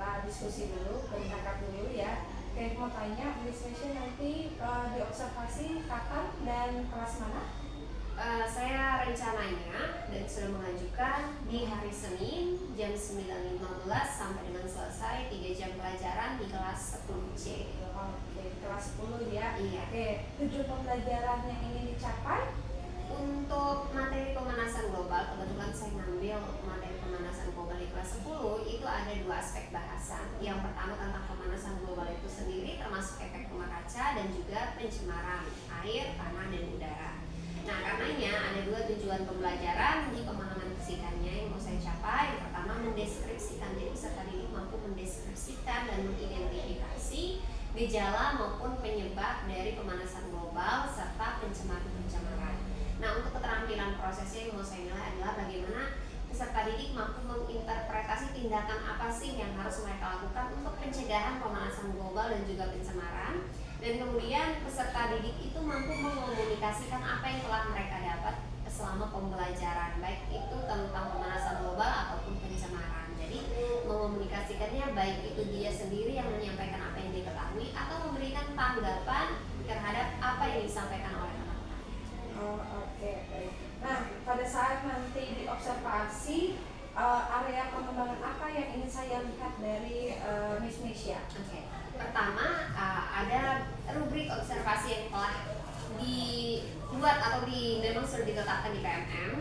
kita diskusi dulu, berangkat dulu ya. Oke, mau tanya, Miss Mesya nanti diobservasi kapan dan kelas mana? Saya rencananya dan sudah mengajukan di hari Senin jam 9.15 sampai dengan selesai 3 jam pelajaran di kelas 10C. Oke, kelas 10 ya. Iya. Oke, tujuan pembelajaran yang ingin dicapai? Untuk materi pemanasan global, kebetulan saya ngambil materi pemanasan global di kelas 10, itu ada 2 aspek bahasan. Yang pertama tentang pemanasan global itu sendiri, termasuk efek rumah kaca dan juga pencemaran air, tanah, dan udara. Nah, karenanya ada 2 tujuan pembelajaran di pemahaman fisikannya yang mau saya capai. Yang pertama, mendeskripsikan, jadi peserta didik mampu mendeskripsikan dan mengidentifikasi gejala maupun penyebab dari pemanasan global serta pencemaran. Nah, untuk keterampilan prosesnya yang mau saya nilai adalah bagaimana peserta didik mampu menginterpretasi tindakan apa sih yang harus mereka lakukan untuk pencegahan pemanasan global dan juga pencemaran. Dan kemudian peserta didik itu mampu mengkomunikasikan apa yang telah mereka dapat selama pembelajaran, baik itu tentang pemanasan global ataupun pencemaran. Jadi mengkomunikasikannya baik itu dia sendiri yang menyampaikan apa yang dia ketahui atau memberikan tanggapan terhadap apa yang disampaikan oleh teman-teman. Oh, oke, baik. Nah, pada saat nanti diobservasi, area pengembangan apa yang ingin saya lihat dari Miss Mesya? Oke. Pertama, ada rubrik observasi yang telah dibuat atau memang sudah ditetapkan di PMM.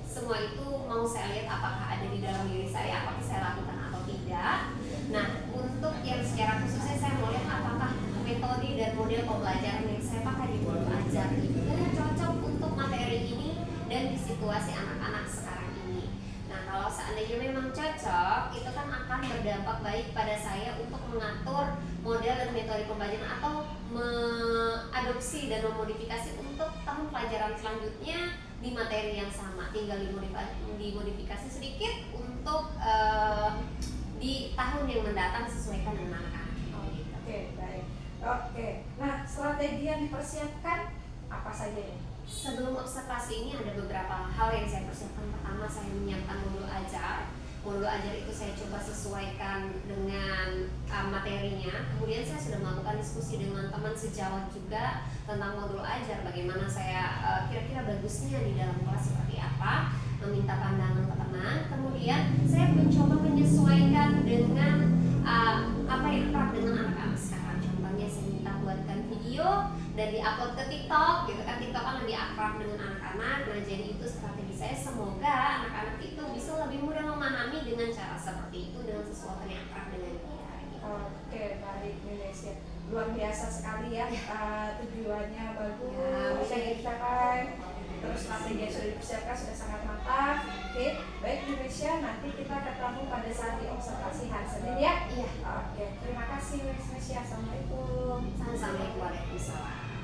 Semua itu mau saya lihat apakah ada di dalam diri saya, apakah saya lakukan atau tidak. Nah, untuk yang secara khususnya saya mau lihat apakah metode dan model pembelajaran yang saya pakai di Modul Ajar itu cocok untuk materi ini dan di situasi anak-anak sekarang ini. Nah, kalau seandainya memang cocok, itu kan akan berdampak baik pada saya untuk mengatur model dan metode pembelajaran atau mengadopsi dan memodifikasi untuk tahun pelajaran selanjutnya di materi yang sama, tinggal dimodifikasi sedikit untuk di tahun yang mendatang sesuaikan dengan anak-anak. Oke, baik. Oke, nah strategi yang dipersiapkan apa saja ya? Sebelum observasi ini ada beberapa hal yang saya persiapkan. Pertama, saya menyiapkan modul ajar. Modul ajar itu saya coba sesuaikan dengan materinya. Kemudian saya sudah melakukan diskusi dengan teman sejawat juga tentang modul ajar. Bagaimana saya kira-kira bagusnya di dalam kelas seperti apa, meminta pandangan ke teman. Kemudian saya mencoba menyesuaikan dengan apa yang akrab dengan anak-anak sekarang. Contohnya saya minta buatkan video dan diupload ke TikTok gitu kan. TikTok kan lebih akrab dengan anak-anak. Nah, jadi itu strategi saya, semoga anak-anak itu bisa lebih mudah memahami dengan cara seperti itu, dengan sesuatu yang akrab dengan dia gitu. Oke, baik Indonesia. Luar biasa sekali ya, tujuannya bagus, bisa dicapai. Terus strategi yang sudah dipersiapkan sudah sangat matang. Oke, baik Indonesia, nanti kita ketemu pada saat diobservasi hari Senin ya. Iya. Oke, terima kasih Indonesia. Assalamualaikum. Assalamualaikum warahmatullahi wabarakatuh.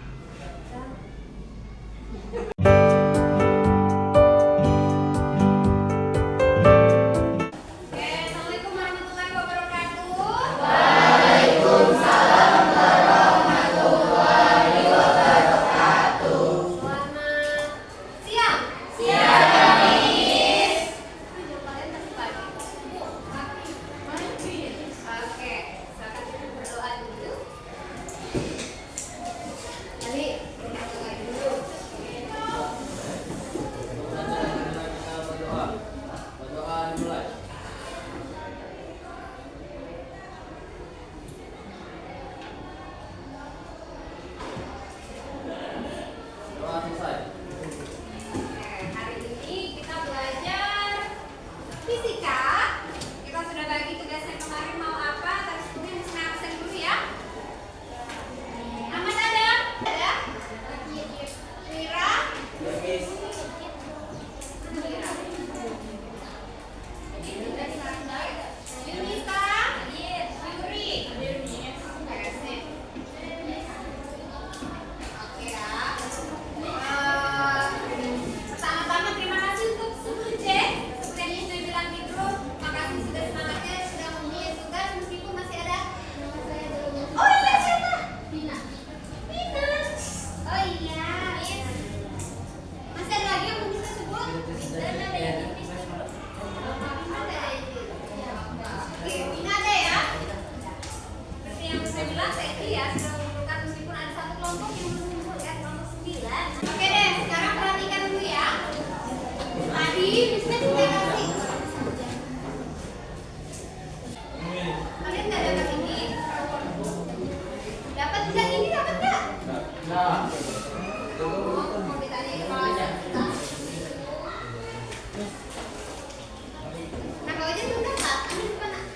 Mau ditanya kalau ada kita. Nah, kalau aja udah Kak, ini depan Nak.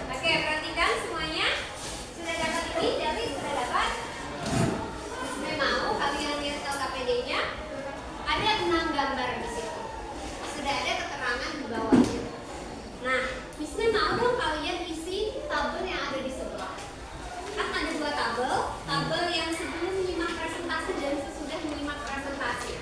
Oke, perhatikan semuanya. Sudah dapat ini, jadi sudah dapat. Saya mau kalian lihat LKPD-nya. Ada 6 gambar di situ. Sudah ada keterangan di bawahnya. Nah, Miss mau dong kalian isi tabel yang ada di sebelah. Kan ada 2 tabel, tabel yang sebelum menyimak presentasi dan sesudah menyimak presentasi.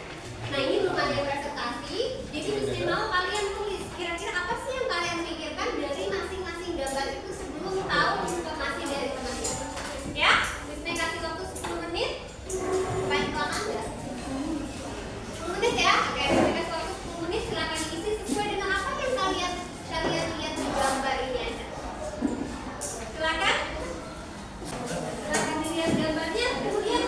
Nah, ini belum ada presentasi, jadi Miss mau kalian tulis kira-kira apa sih yang kalian pikirkan dari masing-masing gambar itu sebelum tahu informasi dari teman-teman. Ya, Miss kasih waktu 10 menit. Paling lama enggak? 10 menit ya? Oke, Miss kasih waktu 10 menit, silakan diisi sesuai dengan apa yang kalian lihat di gambar ini ada. Silakan. Silakan dilihat gambarnya, kemudian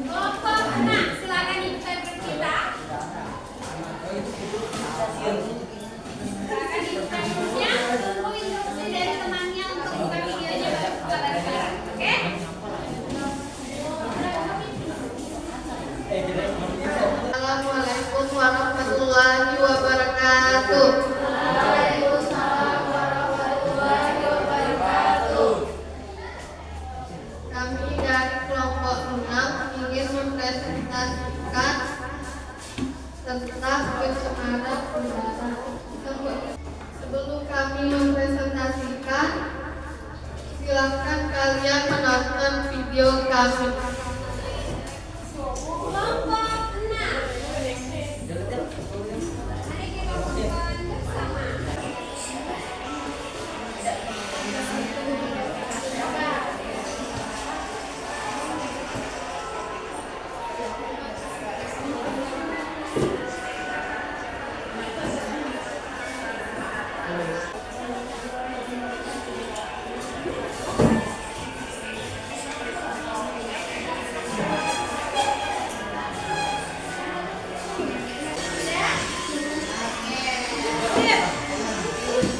Kelompok 6, silakan dibuka bercerita. Silakan dibuka grupnya, tunggu instruksi dari temannya untuk buka videonya baru buka bareng-bareng, oke? Assalamualaikum warahmatullahi wabarakatuh. Waalaikumsalam warahmatullahi wabarakatuh. Kami dari kelompok 6 ingin mempresentasikan tentang pencemaran udara. Sebelum kami mempresentasikan, silakan kalian menonton video kami. Kelompok 6. Mari kita tonton bersama.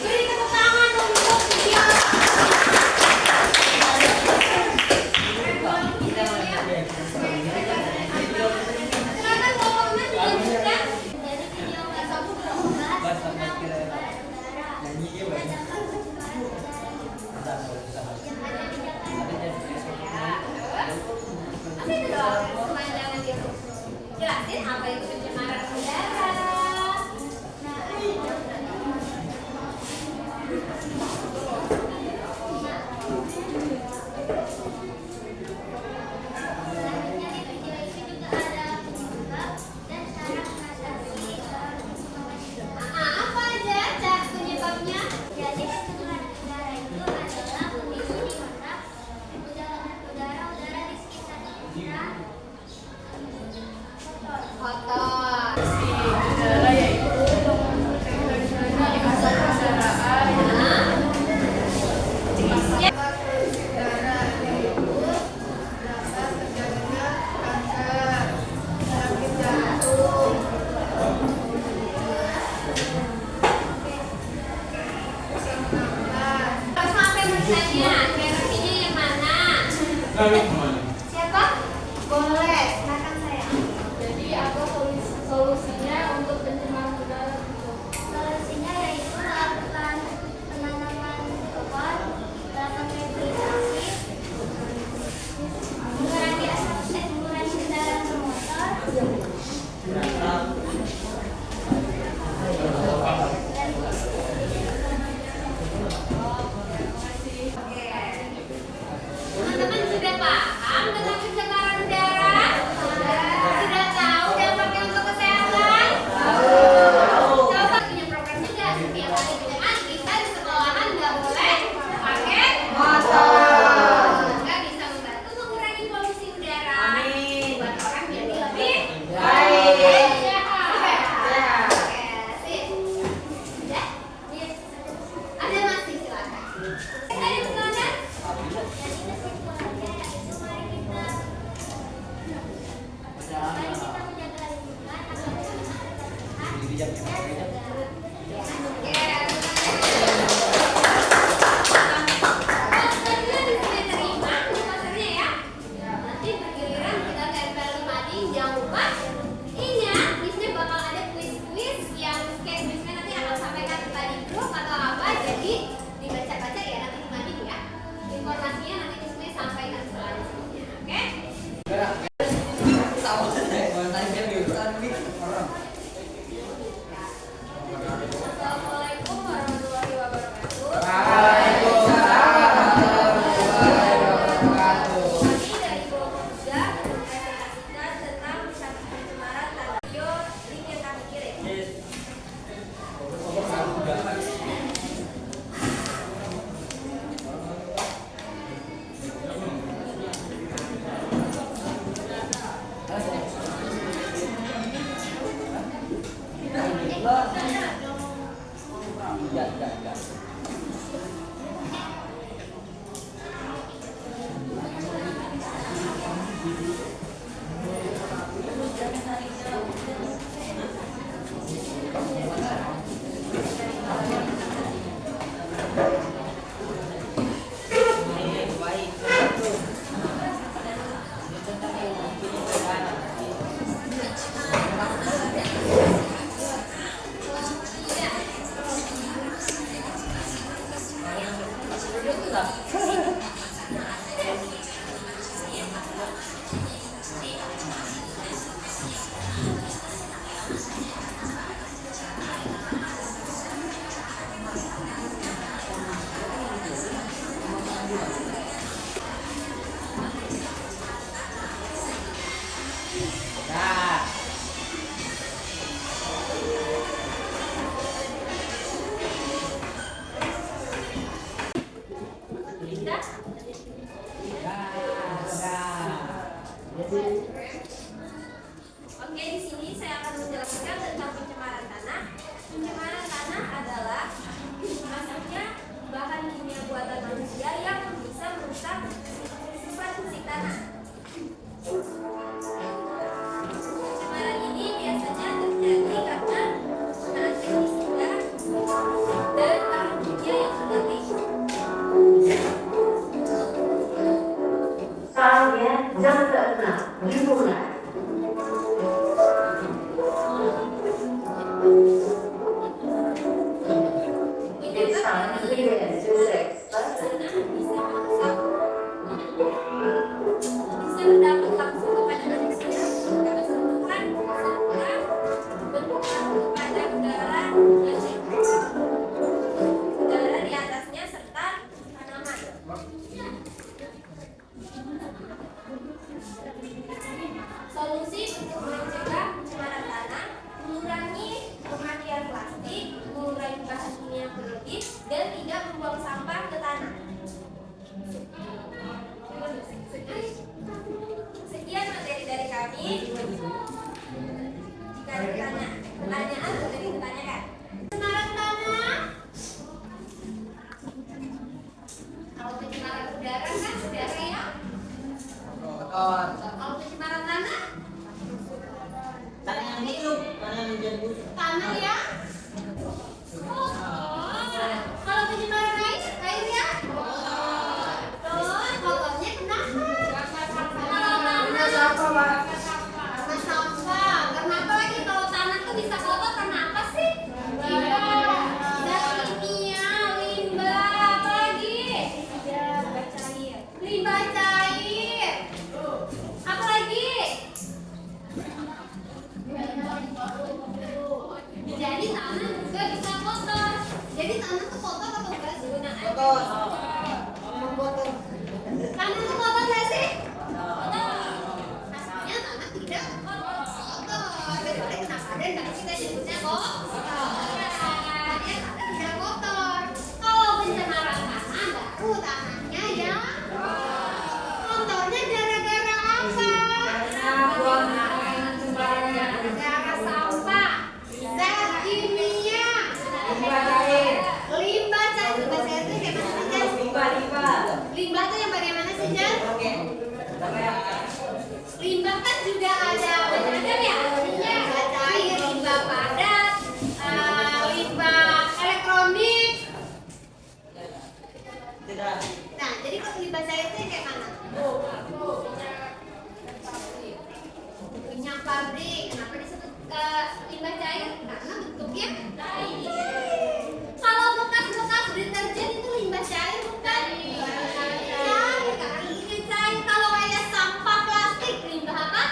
Beri tepuk tangan untuk video. Silakan kelompok 6 dilanjutkan. Dari video tersebut membahas tentang pencemaran udara. Berdasarkan pencemaran udara yang ada di Jakarta. Masih itu doang pemandangan itu. Jelasin apa itu pencemaran udara. Selanjutnya di video ini juga ada penyebab dan cara mengatasi Apa aja cara penyebabnya? Jadi pencemaran udara itu adalah kondisi di mana udara di sekitar kita Kotor. Udara yaitu dari asap kendaraan Udara yaitu dapat terjadinya kanker, sakit jantung, Sampai bertanya, reaksinya yang mana? Siapa? boleh silakan saya. Jadi apa solusinya untuk pencemaran udara? Solusinya yaitu melakukan penanaman pohon, melakukan rehabilitasi, mengurangi kendaraan bermotor, Teman-teman sudah paham tetap. Nah, Linda, oke, di sini saya akan menjelaskan tentang pencemaran tanah. Pencemaran tanah adalah masuknya bahan kimia buatan manusia yang bisa merusak sifat fisik tanah. Pencemaran ini biasanya terjadi karena penggunaan pestisida dan bahan kimia yang sintetik. Soalnya jam ke-6 dimulai. It's time to begin today's lesson. Bisa merusak, bisa berdampak langsung kepada manusia, keseluruhan serta berpengaruh kepada udara di atasnya serta tanaman. Solusi untuk mencegah pencemaran tanah: mengurangi pemakaian plastik, mengurangi bahan kimia berlebih, dan tidak membuang sampah ke tanah. Sekian materi dari kami. Jika ada pertanyaan, boleh ditanyakan. Pencemaran tanah. Kalau pencemaran udara kan udara ya. kotor. Kalau pencemaran tanah, Tanah yang busuk, tanah yang menjadi busuk. tanah ya. Oh, kalau pencemaran air ya. Terus kotornya kenapa? Kalau tanah, karena sampah. Kenapa lagi kalau tanah tuh bisa kotor? Karena apa sih? Zat kimia, limbah, apa lagi? Limbah cair. Apa lagi? Jadi tanah juga bisa kotor. Jadi tanah tuh kotor atau enggak sih gunaan? Kotor. Ngomong kotor. Tanah tuh kotor nggak sih? Kotor. Pastinya tanah tidak kotor. Kecuali kenapa dan baru kita nyebutnya kotor. Ya, tanah tidak kotor. Kalau pencemaran tanah baru tanahnya yang kotornya gara-gara apa? Gara-gara sampah, zat kimia, limbah cair. Limbah cair itu kayak mana sih, Jan? Limbah tuh yang bagaimana sih, Jan? Limbah kan juga ada macam-macam ya. Limbah cair, limbah padat, limbah elektronik. Tidak. Nah, jadi kalau limbah cair itu yang kayak mana? Minyak pabrik. Kenapa disebut limbah cair? Karena bentuknya cair. Kalau bekas-bekas deterjen itu limbah cair bukan? Cair, karena ini cair. Kalau kayak sampah plastik, limbah apa?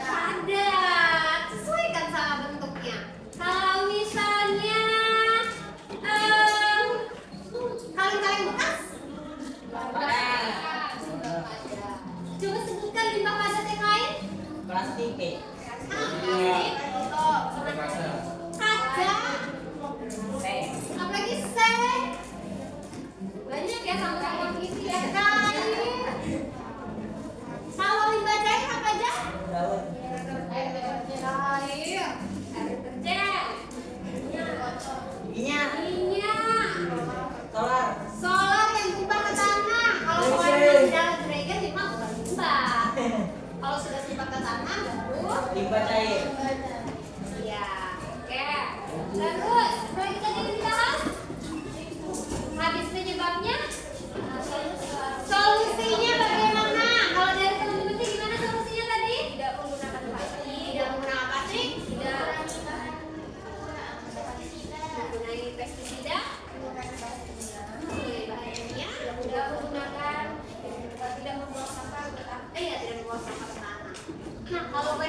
Padat. Sesuaikan sama bentuknya. Kalau misalnya kaleng-kaleng bekas, coba sebutkan limbah padat yang lain. Plastik. Kaca, apalagi seng, banyak ya sama-sama gitu ya. Kain. Kalau limbah cair apa aja? Daun. Air deterjen, minyak, Solar. solar yang tumpah ke tanah. Kalau solarnya di dalam jerigen memang bukan tumpah. Kalau sudah tumpah ke tanah baru Limbah cair. iya. Oke. Terus apa lagi tadi yang dibahas? Habis penyebabnya, solusinya bagaimana? Kalau dari teman-teman sih gimana solusinya tadi? Tidak menggunakan plastik. Tidak menggunakan plastik. Tidak menggunakan pestisida. Menggunakan bahan kimia.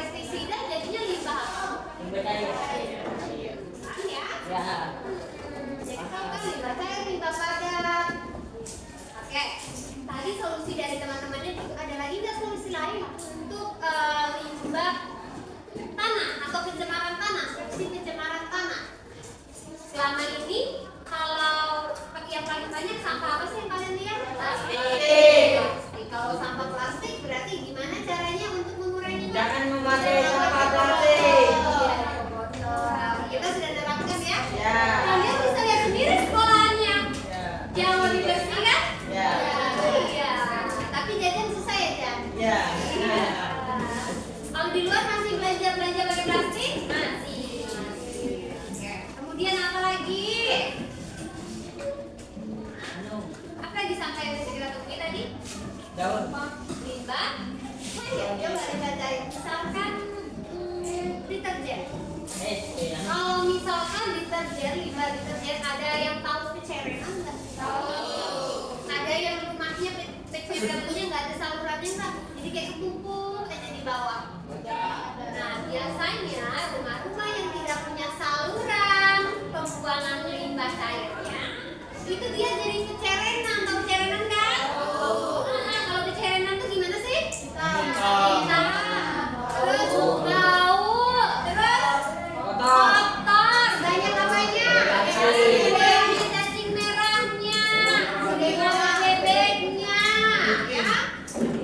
pestisida jadinya limbah apa? Limbah cair. Kan ya? Ya. Jadi kalau kan limbah cair, limbah padat. Oke, tadi solusi dari teman-temannya ada lagi nggak solusi lain untuk limbah tanah atau pencemaran tanah, solusi pencemaran tanah? Selama ini kalau yang paling banyak sampah apa sih yang kalian lihat? Plastik. Kalau sampah plastik berarti gimana caranya untuk menguranginya? Jangan memakai sampah plastik. Kita sudah terapkan ya. Ya. Kalian bisa lihat sendiri sekolahannya. Ya. Yang lebih bersih kan? Ya. Iya. Tapi jajan susah ya, Jan? Ya. Kalau di luar masih belanja pakai plastik? Masih. Oke. Kemudian apa lagi? Apa lagi sampah yang bisa kita temui tadi? Daun. Limbah. Oh iya, coba dibacain. Misalkan deterjen. Ya. Kalau misalkan deterjen, limbah deterjen, ada yang tahu pecerenan nggak? Tahu. Ada yang rumahnya pecerenannya nggak ada salurannya nggak? Jadi kayak ketumpuk aja di bawah. Nah biasanya rumah-rumah yang tidak punya saluran pembuangan limbah cairnya, itu dia jadi pecerenan. Tahu pecerenan kan? Kalau pecerenan tuh gimana sih? Hitam. Terus bau. Terus kotor, banyak apanya? Cacing merahnya, bawang bebeknya, ya.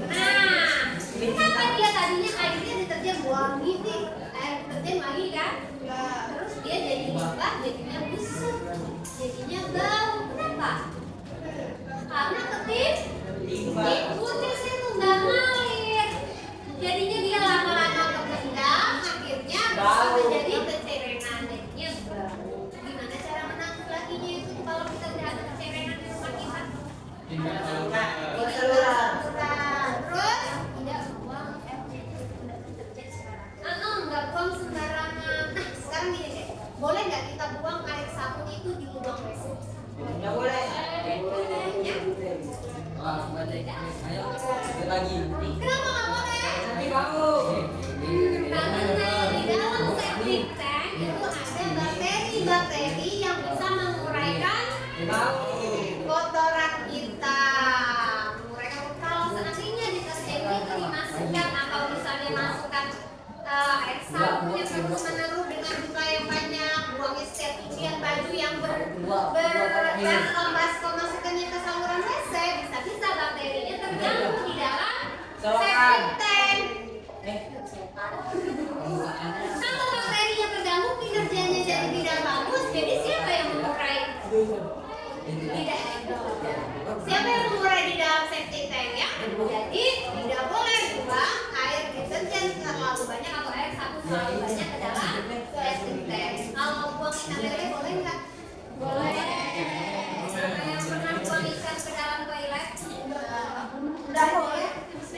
Nah, kenapa dia tadinya airnya deterjen wangi nih? Air deterjen wangi kan? Terus dia jadi limbah, jadinya busuk, jadinya bau. Kenapa? Karena tikusnya itu nggak ngalir. Jadinya dia lama-lama kebendam, akhirnya bisa menjadi pecerenan, jadinya bau. Gimana cara menanggulanginya itu kalau kita udah ada pecerenan di rumah kita? Buat saluran. Terus tidak buang deterjen sembarangan. Nggak buang sembarangan. Nah sekarang gini deh, boleh nggak kita buang air sabun itu di lubang WC? Nggak boleh. Ya? Ayo, lagi. Kenapa nggak boleh? Nanti kamu. Karena di dalam septic tank itu ada bakteri-bakteri yang bisa menguraikan kotoran kita. Menguraikan kalau seandainya deterjen itu dimasukkan atau misalnya masukkan air sabun yang terus menerus dengan jumlah yang banyak, buangnya setiap cucian baju yang berlembas masukkannya ke saluran WC, bisa-bisa bakterinya terganggu di dalam septic tank. Kalau bakterinya terganggu, kinerjanya jadi tidak bagus, jadi siapa yang mengurai? Tidak. Siapa yang mengurai di dalam septic tank ya? Jadi tidak boleh buang air deterjen terlalu banyak atau air sabun terlalu banyak ke dalam septic tank. Kalau buang ikan lele boleh nggak? Boleh. Siapa yang pernah buang ikan ke dalam toilet? Udah boleh.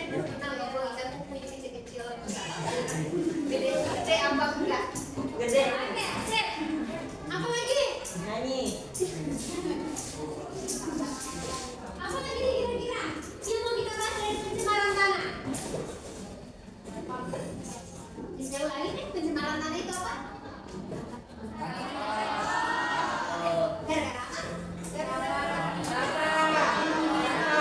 Pernah nggak buang ikan kukunya kecil-kecil? Gede apa enggak? Gede. Oke, sip. Apa lagi? Nyanyi. Apa lagi nih kira-kira yang mau kita bahas dari pencemaran tanah? Yang lain pencemaran tanah itu apa? Gara-gara apa?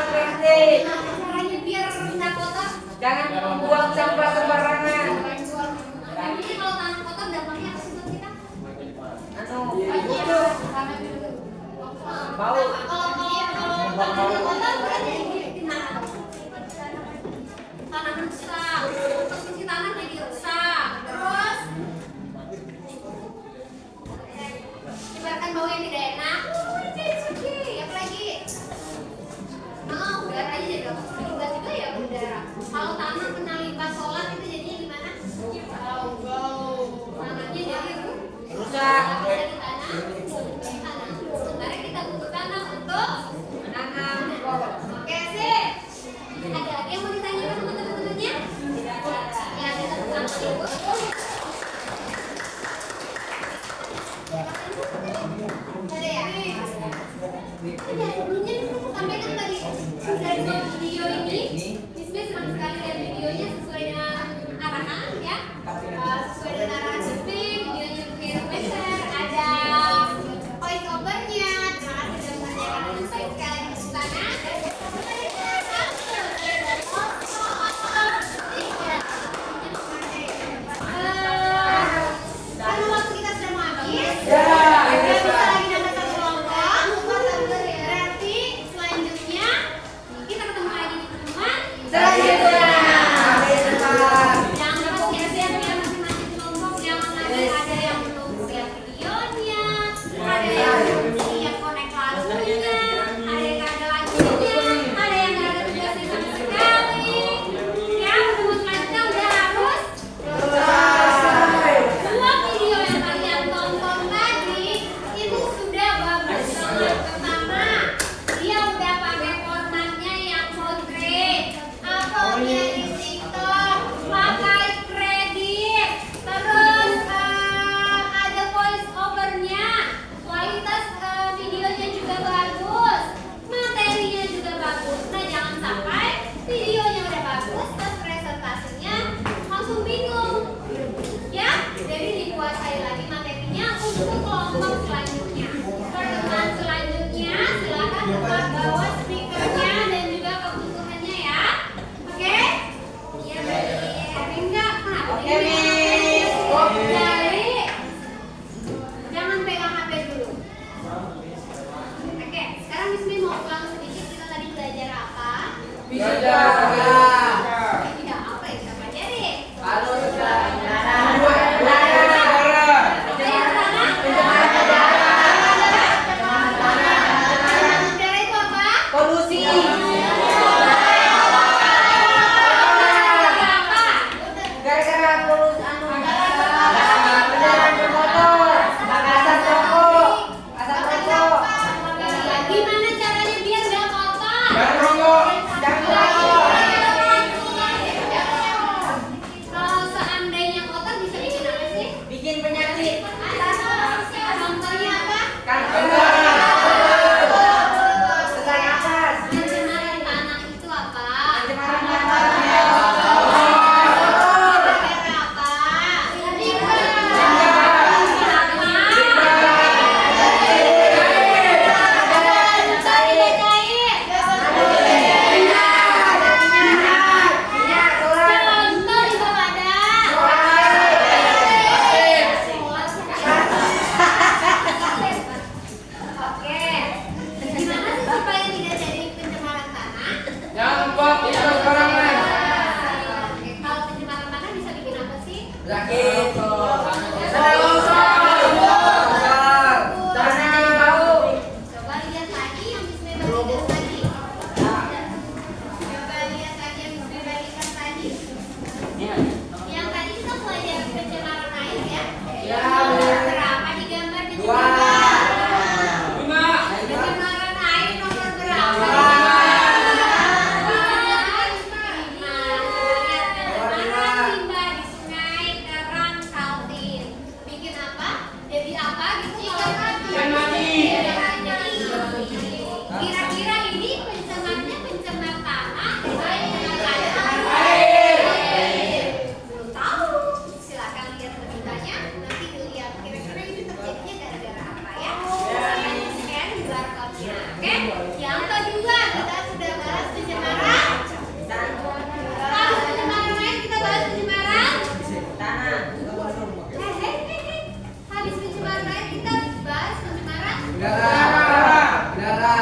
Plastik. Caranya biar tidak kotor. Jangan membuang sampah sembarangan. Ini kalau tanah kotor dampaknya apa sih buat kita? Busuk. Bau. Kalau tanah kotor berarti gimana? Tanah rusak, posisi tanah jadi rusak. Terus menyebarkan bau yang tidak enak. Apa lagi? Udaranya jadi gas juga ya udara. Kalau tanah kena limbah solar itu jadinya gimana? Tanahnya jadi Rusak. dari tanah. Sementara kita butuh tanah untuk menanam. Oke sih. Ada lagi yang mau ditanyakan sama teman-temannya? Fisika. Ya, apa yang kita pelajari? Lalu Apa yang pertama? Pencemaran udara itu apa? polusi. Apa? Gara-gara polusi kendaraan bermotor, asap rokok, Gimana caranya biar nggak kotor? jangan rokok. Kalau seandainya kotor bisa bikin apa sih? Bikin penyakit. Contohnya apa? Kanker. Sesak nafas. Pencemaran tanah itu apa? Pencemaran tanah. Gara-gara apa? Cari bedain. Minyak, solar. Contoh di bawah ada. Oke. Gimana sih supaya tidak jadi pencemaran tanah? Jangan buang itu sembarangan. Oke, kalau pencemaran tanah bisa bikin apa sih? Sakit. Tanah jadi bau. Coba lihat lagi yang bisa bagikan tadi. Coba lihat lagi yang bisa bagikan tadi. Yang tadi kita pelajari pencemaran air ya. Ya. Berapa di gambar Dua. pencemaran? Pencemaran air nomor berapa? Dua. Pencemaran limbah di sungai Karang Kaltim. Bikin apa? Jadi apa gitu? Ikan mati. Kira-kira ini pencemarnya pencemar tanah pencemar Air. belum tahu. Silakan lihat lebih banyak. Nanti dilihat kira-kira ini terjadinya gara-gara apa ya. Silakan di-scan di barcode-nya. Oke. Yang kedua kita sudah bahas pencemaran. Habis pencemaran air kita bahas pencemaran. Tanah. Habis pencemaran air kita bahas pencemaran Udara. tanah.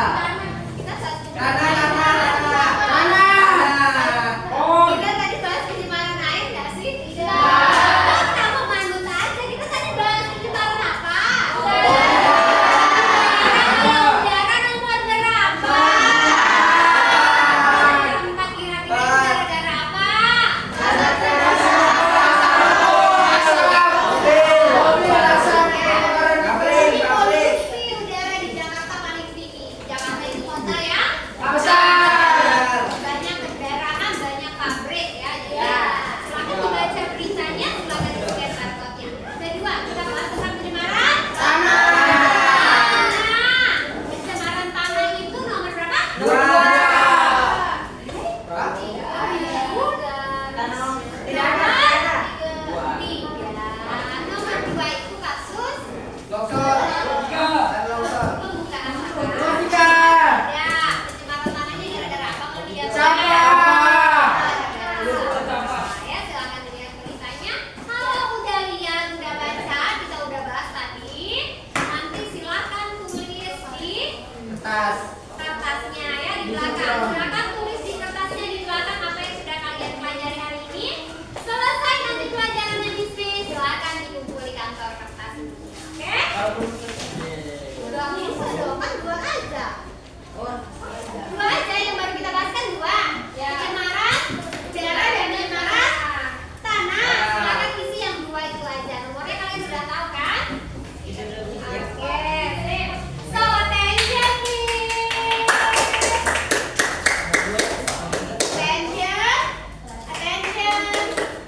Kita bahas pencemaran Kita tadi bahas pencemaran air nggak sih? Tidak. Kamu manut aja. Kita tadi bahas pencemaran apa? Udara nomor berapa? Empat kira-kira gara-gara apa? Ini polusi udara di Jakarta paling tinggi. Jakarta itu kota ya? Banyak kendaraan, banyak pabrik ya. Jadi silakan dibaca beritanya, silakan di-scan barcode-nya. Kedua, kita bahas tentang pencemaran tanah. Pencemaran tanah itu nomor berapa? Tiga. Nomor dua itu kasus pembukaan lahan. Ya, pencemaran tanahnya gara-gara apa kalau dia ya, silakan dilihat beritanya. Kalau udah lihat, udah baca, kita udah bahas tadi. Nanti silakan tulis di kertasnya ya di belakang. Silakan tulis di kertasnya di belakang apa yang sudah kalian pelajari hari ini. Selesai nanti pelajarannya di sini, silakan dikumpul di kantor kertas. Oke? Udah bisa dong, kan dua aja. Dua aja yang baru kita bahas kan dua. Pencemaran udara dan pencemaran tanah. Silakan isi yang dua itu aja. Nomornya kalian sudah tahu kan? Oke, sip. So, attention please. Attention. Attention.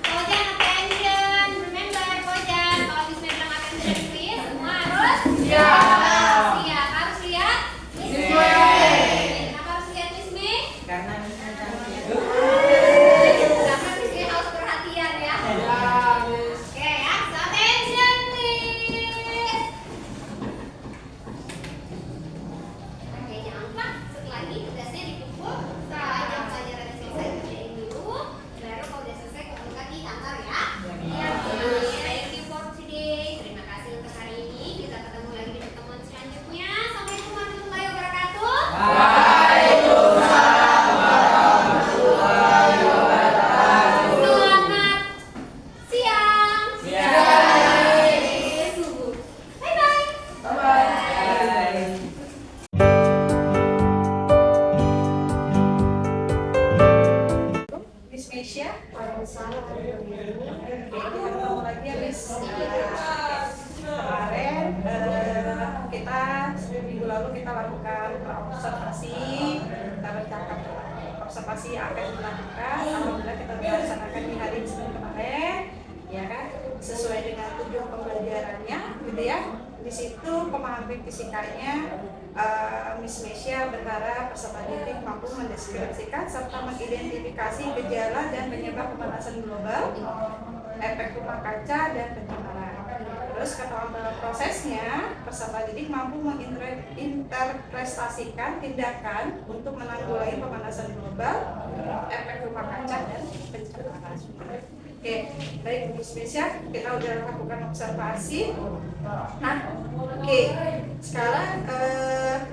Kojan, attention. Remember, Kojan. Kalau Miss Mei bilang attention please, semua harus siap. Harus lihat. Oke, kita ketemu lagi ya Miss. Kemarin kita minggu lalu kita lakukan observasi, kita bercakap observasi yang akan dilakukan. Alhamdulillah kita melaksanakan di hari Senin kemarin, ya kan, sesuai dengan tujuan pembelajarannya, gitu ya. Di situ pemahaman fisikanya Miss Mesya berharap peserta didik mampu mendeskripsikan serta mengidentifikasi gejala dan penyebab pemanasan global, efek rumah kaca dan pencemaran. Terus kata dalam prosesnya, peserta didik mampu menginterpretasikan tindakan untuk menanggulangi pemanasan global, efek rumah kaca dan pencemaran. Oke, baik Miss Mesya, kita udah lakukan observasi. Nah, oke, sekarang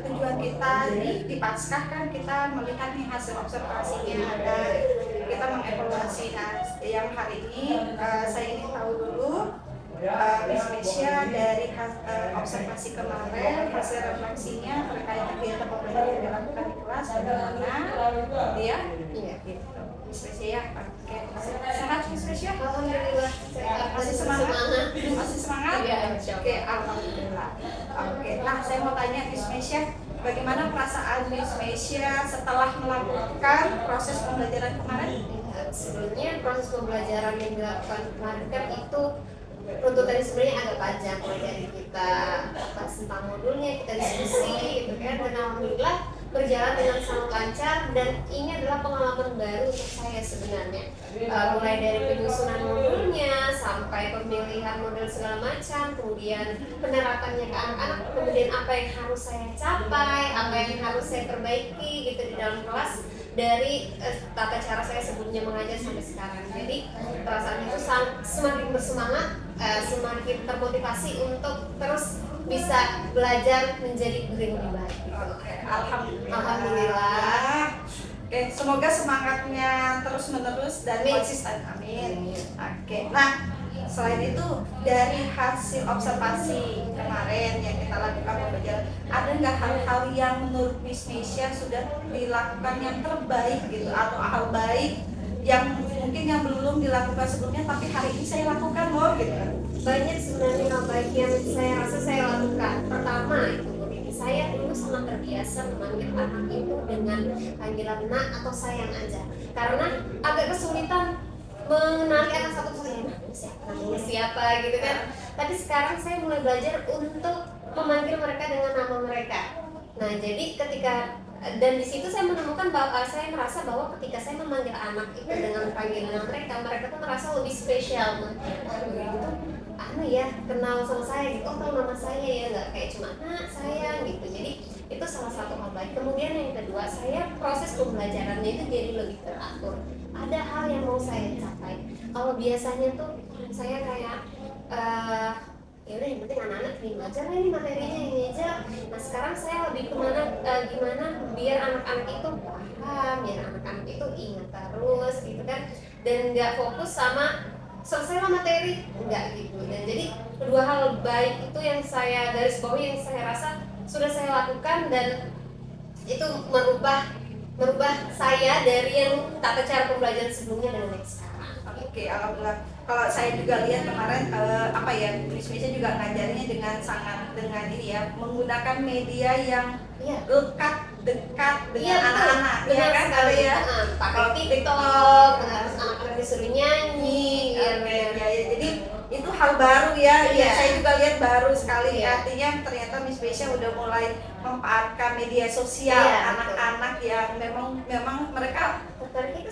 tujuan kita di Paskah kan kita melihat nih hasil observasinya dan kita mengevaluasi. Nah, yang hari ini saya ingin tahu dulu Miss Mesya dari observasi kemarin, hasil refleksinya terkait kegiatan pembelajaran yang dilakukan di kelas bagaimana, ya? Iya, gitu. Miss Mesya ya, oke. Sehat Miss Mesya? Alhamdulillah. Masih semangat? Masih semangat? Iya, Oke, alhamdulillah. Oke, nah saya mau tanya Miss Mesya, bagaimana perasaan Miss Mesya setelah melakukan proses pembelajaran kemarin? Sebelumnya proses pembelajaran yang dilakukan kemarin kan itu tuntutannya sebenarnya agak panjang, mulai dari kita bahas tentang modulnya, kita diskusi gitu kan, dan alhamdulillah berjalan dengan sangat lancar dan ini adalah pengalaman baru untuk saya sebenarnya. Mulai dari penyusunan modulnya sampai pemilihan model segala macam, kemudian penerapannya ke anak-anak, kemudian apa yang harus saya capai, apa yang harus saya perbaiki gitu di dalam kelas dari tata cara saya sebelumnya mengajar sampai sekarang. Jadi perasaan itu semakin bersemangat, semakin termotivasi untuk terus bisa belajar menjadi guru yang lebih baik. Oke, alhamdulillah. Alhamdulillah. Oke, semoga semangatnya terus menerus dan Amin. konsisten. Amin. Oke, nah selain itu dari hasil observasi kemarin yang kita lakukan pembelajaran, ada nggak hal-hal yang menurut Miss Mesya sudah dilakukan yang terbaik gitu, atau hal baik yang mungkin yang belum dilakukan sebelumnya tapi hari ini saya lakukan loh gitu? Banyak sebenarnya hal baik yang saya rasa saya lakukan. Pertama itu saya dulu sangat terbiasa memanggil anak itu dengan panggilan nak atau sayang aja, karena agak kesulitan mengenali anak satu persatu, namanya siapa gitu kan. Tapi sekarang saya mulai belajar untuk memanggil mereka dengan nama mereka. Nah jadi ketika dan di situ saya menemukan bahwa saya merasa bahwa ketika saya memanggil anak itu dengan panggilan mereka tuh merasa lebih spesial. Gitu, ya kenal sama saya gitu, oh tahu nama saya ya, nggak kayak cuma nak sayang gitu. Jadi itu salah satu hal baik. Kemudian yang kedua, saya proses pembelajarannya itu jadi lebih teratur. Ada hal yang mau saya capai. Kalau biasanya tuh saya kayak ya udah yang penting anak-anak terima aja lah ini materinya ini aja. Nah sekarang saya lebih kemana gimana biar anak-anak itu paham, biar anak-anak itu ingat terus gitu kan, dan nggak fokus sama selesailah materi, enggak gitu. Dan jadi kedua hal baik itu yang saya garis bawahi, yang saya rasa sudah saya lakukan dan itu merubah saya dari yang tata cara pembelajaran sebelumnya dengan yang sekarang. Oke, alhamdulillah. Kalau saya juga lihat kemarin Miss Mesya juga ngajarnya dengan ini ya, menggunakan media yang dekat dengan anak-anak, ya kan kalau ya. Pakai TikTok, terus anak-anak disuruh nyanyi, ya, jadi itu hal baru ya. Iya. Saya juga lihat baru sekali. Iya. Artinya ternyata Miss Mesya udah mulai memanfaatkan media sosial Iya, anak-anak yang memang mereka tertarik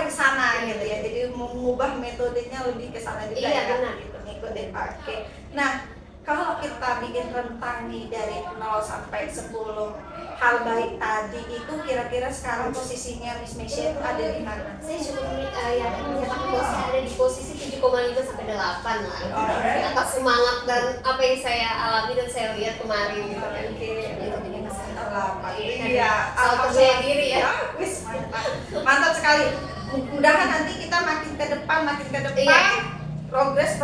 ke sana gitu ya. Jadi mengubah metodenya lebih ke sana juga. Iya, ya. benar. Gitu, ngikutin. Oke. Nah, kalau kita bikin rentang nih dari 0 sampai 10 hal baik tadi itu, kira-kira sekarang posisinya Miss Mesya itu ada di mana? Saya cukup yakin menyatakan bahwa saya ada di posisi 7,5 sampai 8 lah. Atas semangat dan apa yang saya alami dan saya lihat kemarin gitu kan. Itu jadi masalah. Iya, soal percaya diri ya. Wis, mantap sekali. Mudah-mudahan nanti kita makin ke depan Iya. progres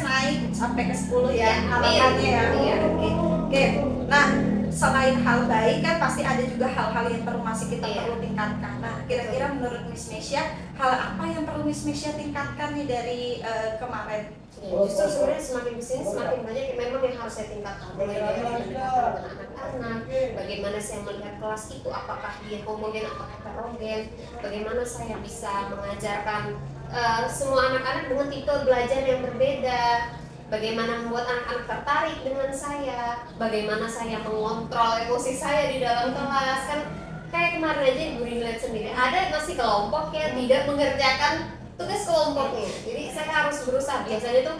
naik sampai ke 10 ya Iya, harapannya ya. iya. Oke. Nah, selain hal baik kan pasti ada juga hal-hal yang masih kita Iya. perlu tingkatkan. Nah, kira-kira menurut Miss Mesya, hal apa yang perlu Miss Mesya tingkatkan nih dari kemarin? Ya, justru sebenarnya semakin kesini semakin banyak memang yang harus saya tingkatkan, mulai dari pendekatan dengan anak-anak, bagaimana saya melihat kelas itu, apakah dia homogen, apakah heterogen, bagaimana saya bisa mengajarkan semua anak-anak dengan tipe belajar yang berbeda, bagaimana membuat anak-anak tertarik dengan saya, bagaimana saya mengontrol emosi saya di dalam kelas. Kan kayak kemarin aja Ibu Rini lihat sendiri, ada masih kelompok yang tidak mengerjakan tugas kelompoknya. Jadi saya harus berusaha, biasanya tuh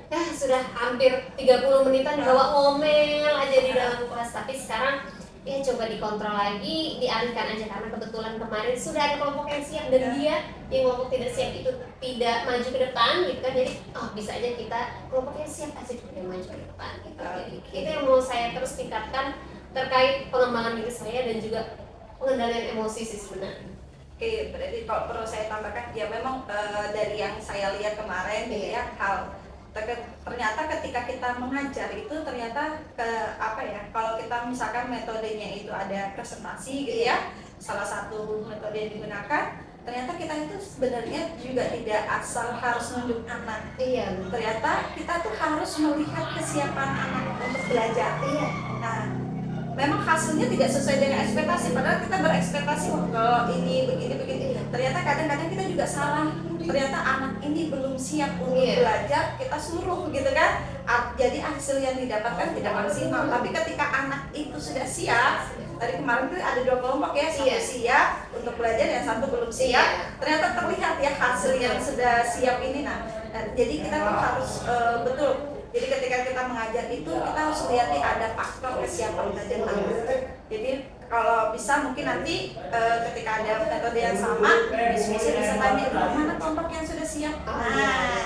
ya sudah hampir 30 menitan dibawa ngomel aja di dalam kelas, tapi sekarang ya coba dikontrol lagi, dialihkan aja karena kebetulan kemarin sudah ada kelompok yang siap dan dia yang kelompok tidak siap itu tidak maju ke depan gitu kan. Jadi bisa aja kita kelompok yang siap aja yang maju ke depan gitu. Jadi itu yang mau saya terus tingkatkan terkait pengembangan diri saya dan juga pengendalian emosi sih sebenarnya. Oke, berarti kalau perlu saya tambahkan, ya memang dari yang saya lihat kemarin gitu ya, ternyata ketika kita mengajar itu ternyata kalau kita misalkan metodenya itu ada presentasi gitu ya, salah satu metode yang digunakan, ternyata kita itu sebenarnya juga tidak asal harus nunjuk anak. Iya, Ternyata kita tuh harus melihat kesiapan anak untuk belajar. iya. Nah, memang hasilnya tidak sesuai dengan ekspektasi, padahal kita berekspektasi kalau ini begini. Ternyata kadang-kadang kita juga salah. Ternyata anak ini belum siap untuk belajar, kita suruh gitu kan. Jadi hasil yang didapatkan tidak maksimal. Tapi ketika anak itu sudah siap, tadi kemarin tuh ada 2 kelompok ya, satu siap untuk belajar, yang satu belum siap. Ternyata terlihat ya hasil yang sudah siap ini. Nah, jadi kita tuh harus betul. Jadi ketika kita mengajar itu kita harus lihat ada faktor kesiapan belajar anak. Jadi kalau bisa mungkin nanti ketika ada metode yang sama, bisa tanya mana kelompok yang sudah siap. Nah,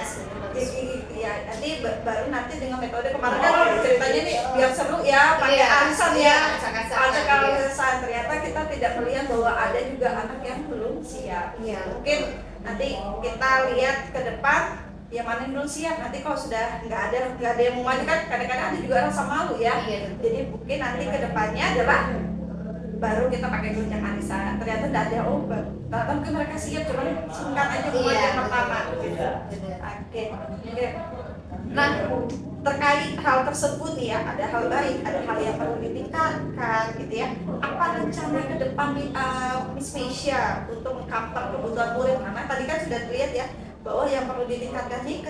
jadi ya nanti baru nanti dengan metode kemarin kan ceritanya nih biar seru ya, pakai arisan ya, arisan. Ternyata kita tidak melihat bahwa ada juga anak yang belum siap. Mungkin nanti kita lihat ke depan yang mana yang belum siap. Nanti kalau sudah nggak ada yang mau maju kan kadang-kadang ada juga rasa malu ya. Jadi mungkin nanti ke depannya adalah baru kita pakai gonjang arisan. Ternyata tidak ada ternyata mungkin mereka siap, cuma singkat aja yang pertama gitu. Oke. Nah, terkait hal tersebut ya, ada hal baik, ada hal yang perlu ditingkatkan gitu ya. Apa rencana ke depan Miss Mesya untuk mengcover kebutuhan murid? Karena tadi kan sudah terlihat ya bahwa yang perlu ditingkatkan ini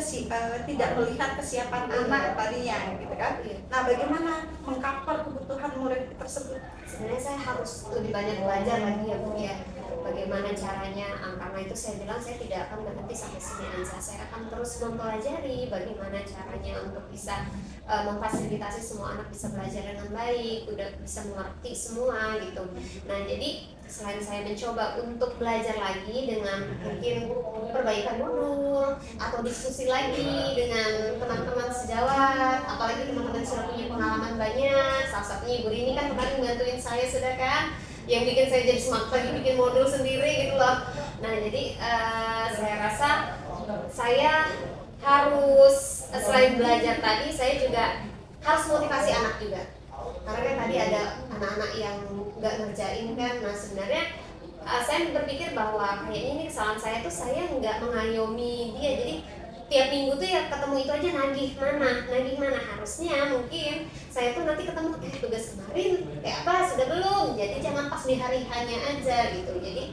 tidak melihat kesiapan anak tadinya gitu kan. Nah, bagaimana mengcover kebutuhan murid tersebut? Sebenarnya saya harus lebih banyak belajar lagi ya Bu ya, bagaimana caranya. Karena itu saya bilang saya tidak akan berhenti sampai sini aja, saya akan terus mempelajari bagaimana caranya untuk bisa memfasilitasi semua anak bisa belajar dengan baik, udah bisa mengerti semua gitu. Nah, jadi selain saya mencoba untuk belajar lagi dengan mungkin perbaikan modul atau diskusi lagi dengan teman-teman sejawat, apalagi teman-teman sudah punya pengalaman banyak, salah satunya Ibu Rini kan kemarin bantuin saya sudah kan, yang bikin saya jadi semangat lagi bikin modul sendiri gitu loh. Nah, jadi saya rasa saya harus selain belajar tadi, saya juga harus motivasi anak juga. Karena kan tadi ada anak-anak yang nggak ngerjain kan. Nah, sebenarnya saya berpikir bahwa kayaknya ini kesalahan saya tuh, saya nggak mengayomi dia. Jadi tiap minggu tuh ya ketemu itu aja nagih mana. Harusnya mungkin saya tuh nanti ketemu tugas kemarin kayak apa sudah belum. Jadi jangan pas di hari hanya aja gitu. Jadi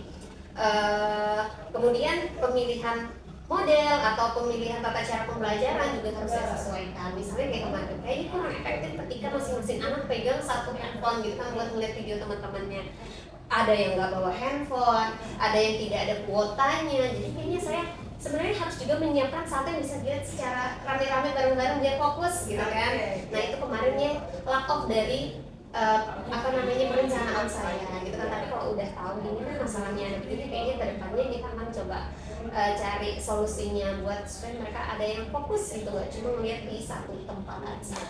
kemudian pemilihan model atau pemilihan tata cara pembelajaran juga harus saya sesuaikan. Misalnya kayak kemarin, kayaknya kurang efektif ketika masing-masing anak pegang satu handphone gitu kan buat ngeliat video teman-temannya. Ada yang nggak bawa handphone, ada yang tidak ada kuotanya. Jadi kayaknya saya sebenarnya harus juga menyiapkan satu yang bisa dilihat secara rame-rame bareng-bareng biar fokus gitu kan. Nah, itu kemarinnya lack of dari perencanaan saya gitu kan. Tapi kalau udah tahu ini kan masalahnya ada begini, kayaknya kedepannya kita akan coba cari solusinya buat supaya mereka ada yang fokus gitu, nggak cuma melihat di satu tempat aja.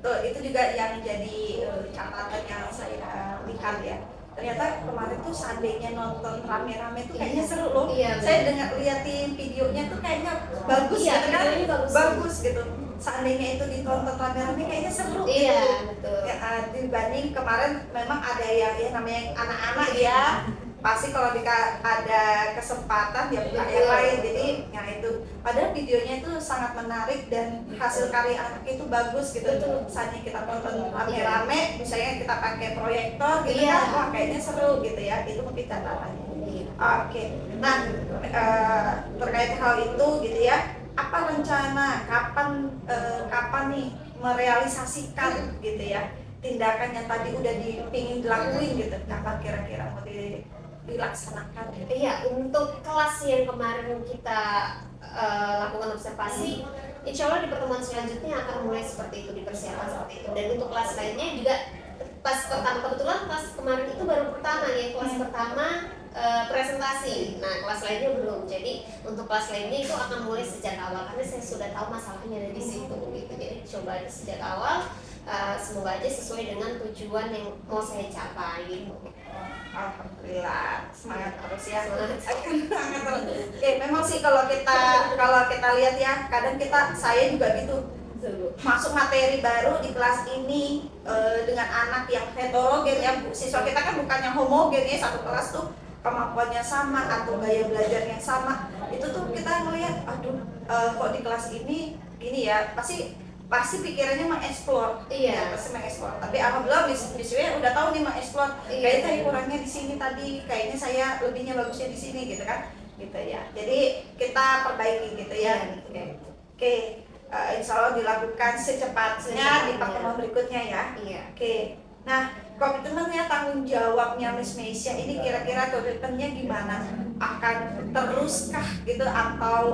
Tuh, itu juga yang jadi catatan yang saya lihat ya. Ternyata kemarin tuh seandainya nonton rame-rame tuh kayaknya seru loh. Iya, saya liatin videonya tuh kayaknya bagus ya kan? Bagus gitu. seandainya itu ditonton rame-rame kayaknya seru Iya, gitu. betul. Ya, dibanding kemarin memang ada yang ya namanya anak-anak ya pasti kalau ada kesempatan dia buka yang Betul. lain, jadi ya itu padahal videonya itu sangat menarik dan hasil karya anak itu bagus gitu. Betul. Misalnya kita tonton rame-rame, misalnya kita pakai proyektor gitu Iya. kan, wah kayaknya seru gitu ya, itu mungkin catatannya. Iya. Oke, nah terkait hal itu gitu ya, apa rencana kapan nih merealisasikan gitu ya tindakan yang tadi udah dipingin dilakuin gitu, kapan kira-kira mau dilaksanakan? Iya, untuk kelas yang kemarin kita lakukan observasi, insya Allah di pertemuan selanjutnya akan mulai seperti itu, dipersiapkan seperti itu. Dan untuk kelas lainnya juga pas pertama, kebetulan kelas kemarin itu baru pertama ya, kelas pertama presentasi. Nah, kelas lainnya belum. Jadi untuk kelas lainnya itu akan mulai sejak awal karena saya sudah tahu masalahnya ada di situ gitu. Jadi coba sejak awal, semoga aja sesuai dengan tujuan yang mau saya capai gitu. Alhamdulillah, semangat terus ya. Semangat. Semangat terus. Oke, memang sih kalau kita lihat ya, kadang saya juga gitu. Masuk materi baru di kelas ini dengan anak yang heterogen ya, siswa kita kan bukan yang homogen ya, satu kelas tuh kemampuannya sama atau gaya belajarnya sama, itu tuh kita ngelihat aduh kok di kelas ini gini ya, pasti pikirannya mengeksplor. Iya. Ya, pasti mengeksplor. Tapi alhamdulillah bisnisnya udah tahu nih mengeksplor. Iya. Kayaknya saya kurangnya di sini tadi, kayaknya saya lebihnya bagusnya di sini gitu kan. Gitu ya. Jadi kita perbaiki gitu ya. Oke. Insya Allah dilakukan secepatnya di pertemuan berikutnya ya. Iya. Oke. Nah, komitmennya, tanggung jawabnya Miss Meisya ini kira-kira komitmennya gimana? Akan teruskah gitu atau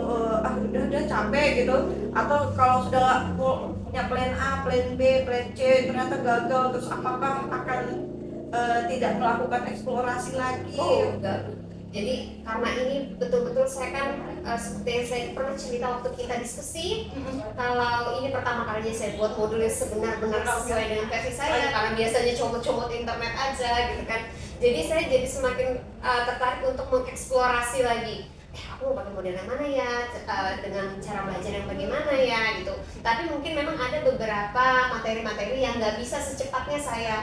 udah capek gitu? Atau kalau sudah punya plan A, plan B, plan C ternyata gagal, terus apakah akan tidak melakukan eksplorasi lagi? Oh, enggak. Jadi karena ini betul-betul saya kan seperti yang saya pernah cerita waktu kita diskusi, kalau ini pertama kalinya saya buat modul yang sebenar-benar sesuai dengan versi saya, karena biasanya comot-comot internet aja gitu kan. Jadi saya jadi semakin tertarik untuk mengeksplorasi lagi. Aku mau pakai model yang mana ya, dengan cara belajar yang bagaimana ya gitu. Tapi mungkin memang ada beberapa materi-materi yang nggak bisa secepatnya saya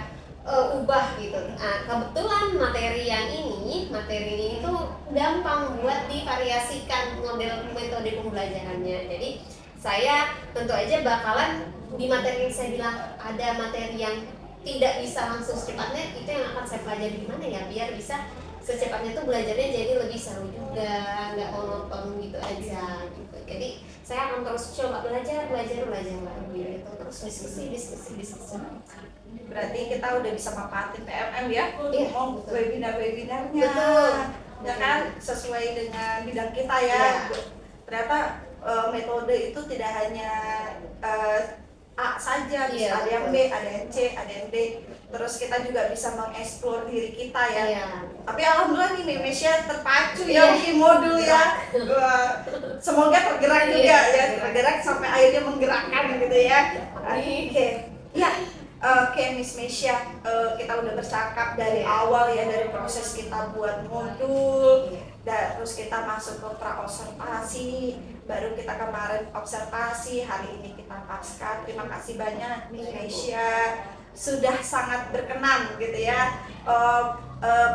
ubah gitu. Nah, kebetulan materi ini itu gampang buat divariasikan model metode pembelajarannya. Jadi saya tentu aja bakalan di materi yang saya bilang ada materi yang tidak bisa langsung secepatnya, itu yang akan saya pelajari gimana ya biar bisa secepatnya tuh belajarnya jadi lebih seru juga, nggak monoton gitu aja gitu. Jadi saya akan terus coba belajar lagi gitu, terus diskusi. Berarti kita udah bisa manfaatin PMM ya, Iya, mau betul. webinar-webinarnya, Betul. ya kan, sesuai dengan bidang kita ya. Iya. Ternyata metode itu tidak hanya A saja, bisa Iya, ada yang betul. B, ada yang C, ada yang D. Terus kita juga bisa mengeksplor diri kita ya. Iya. Tapi alhamdulillah nih Indonesia terpacu Iya. ya bikin modul ya. Wah, semoga tergerak Iya, juga ya, tergerak. tergerak sampai akhirnya menggerakkan gitu ya. Amin. Oke. Ya. Oke, Miss Meisya, kita udah bercakap dari Iya. awal ya, dari proses kita buat modul, Iya. terus kita masuk ke pra-observasi, baru kita kemarin observasi, hari ini kita pasca. Terima kasih banyak Miss Meisya, sudah sangat berkenan gitu ya,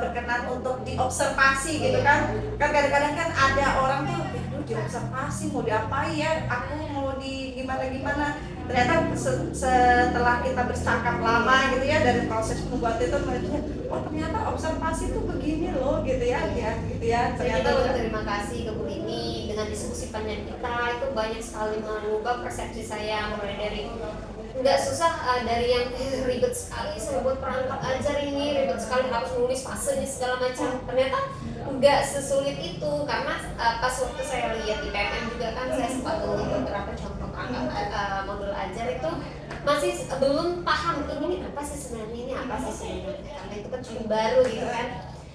berkenan untuk diobservasi gitu kan. Kan kadang-kadang kan ada orang tuh, aduh diobservasi mau diapain ya, aku mau di gimana-gimana. Ternyata setelah kita bercakap lama gitu ya, dari proses membuat itu mereka, oh ternyata observasi itu begini loh gitu ya, gitu ya. Jadi kita Ternyata berterima kasih ke Bu Rini dengan diskusi panjang kita, itu banyak sekali mengubah persepsi saya, mulai dari nggak susah, dari yang ribet sekali saya buat perangkat ajar ini, ribet sekali harus nulis fasenya segala macam. Ternyata nggak sesulit itu, karena pas waktu saya lihat di PMM juga kan saya sempat mengunggah beberapa contoh perangkat modul ajar itu masih belum paham ini apa sih sebenarnya, karena itu kan cuma baru gitu kan.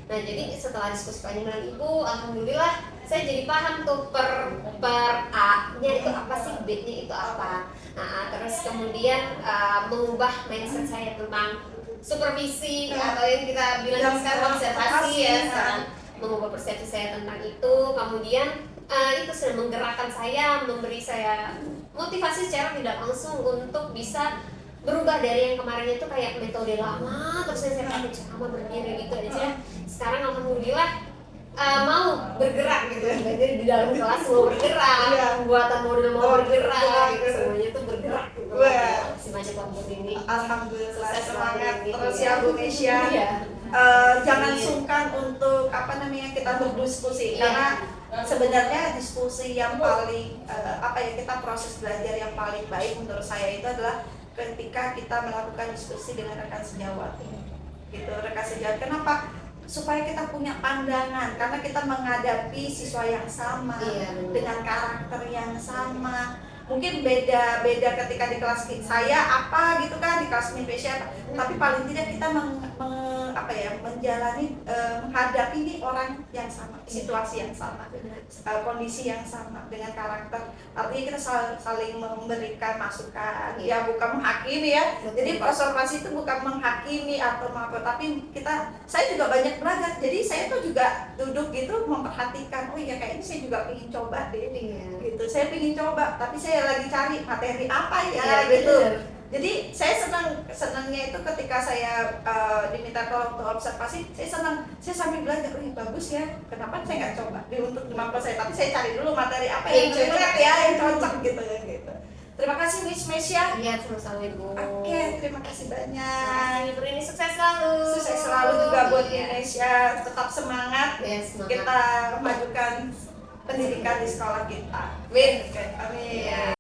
Nah jadi setelah diskusi panjang dengan Ibu, alhamdulillah saya jadi paham tuh per A-nya itu apa sih, B-nya itu apa. Nah terus kemudian mengubah mindset saya tentang supervisi atau yang kita bilang sekarang observasi ya, sekarang mengubah persepsi saya tentang itu. Kemudian itu sudah menggerakkan saya, memberi saya motivasi secara tidak langsung untuk bisa berubah dari yang kemarin itu kayak metode lama terus yang saya pakai ceramah berdiri gitu aja. Sekarang alhamdulillah mau bergerak gitu ya, jadi di dalam kelas mau bergerak, pembuatan modul mau bergerak, gitu. Semuanya tuh bergerak gitu. Si Majid Lampung ini. Alhamdulillah, Sukses semangat gitu terus ya. ya Bu Nesya. Iya. Jangan Amin. sungkan untuk kita berdiskusi, Iya. karena sebenarnya diskusi yang paling kita proses belajar yang paling baik menurut saya itu adalah ketika kita melakukan diskusi dengan rekan sejawat gitu. Rekan sejawat kenapa? Supaya kita punya pandangan, karena kita menghadapi siswa yang sama, Iya, benar. dengan karakter yang sama. Mungkin beda ketika di kelas saya apa gitu kan, di kelas Indonesia apa. Tapi paling tidak kita menjalani menghadapi ini orang yang sama, situasi yang sama, kondisi yang sama dengan karakter. Artinya kita saling memberikan masukan, ya bukan menghakimi ya. Jadi observasi itu bukan menghakimi atau apa, tapi saya juga banyak belajar. Jadi saya tuh juga duduk gitu memperhatikan, oh iya kayaknya saya juga ingin coba deh, gitu. Saya ingin coba, tapi saya lagi cari materi apa ya, gitu. Jadi saya senangnya itu ketika saya diminta tolong untuk observasi, saya sambil belajar, bagus ya, kenapa saya nggak coba untuk kemampuan saya, tapi saya cari dulu materi apa yang cocok ya, yang cocok gitu. Terima kasih Miss Mesya. Iya, sama-sama Ibu. Oke, terima kasih banyak. Ibu ini sukses selalu. Sukses selalu juga buat Iya. Indonesia, tetap semangat. Ya, semangat. Kita memajukan pendidikan di sekolah kita. Amin. Oke, amin. Iya.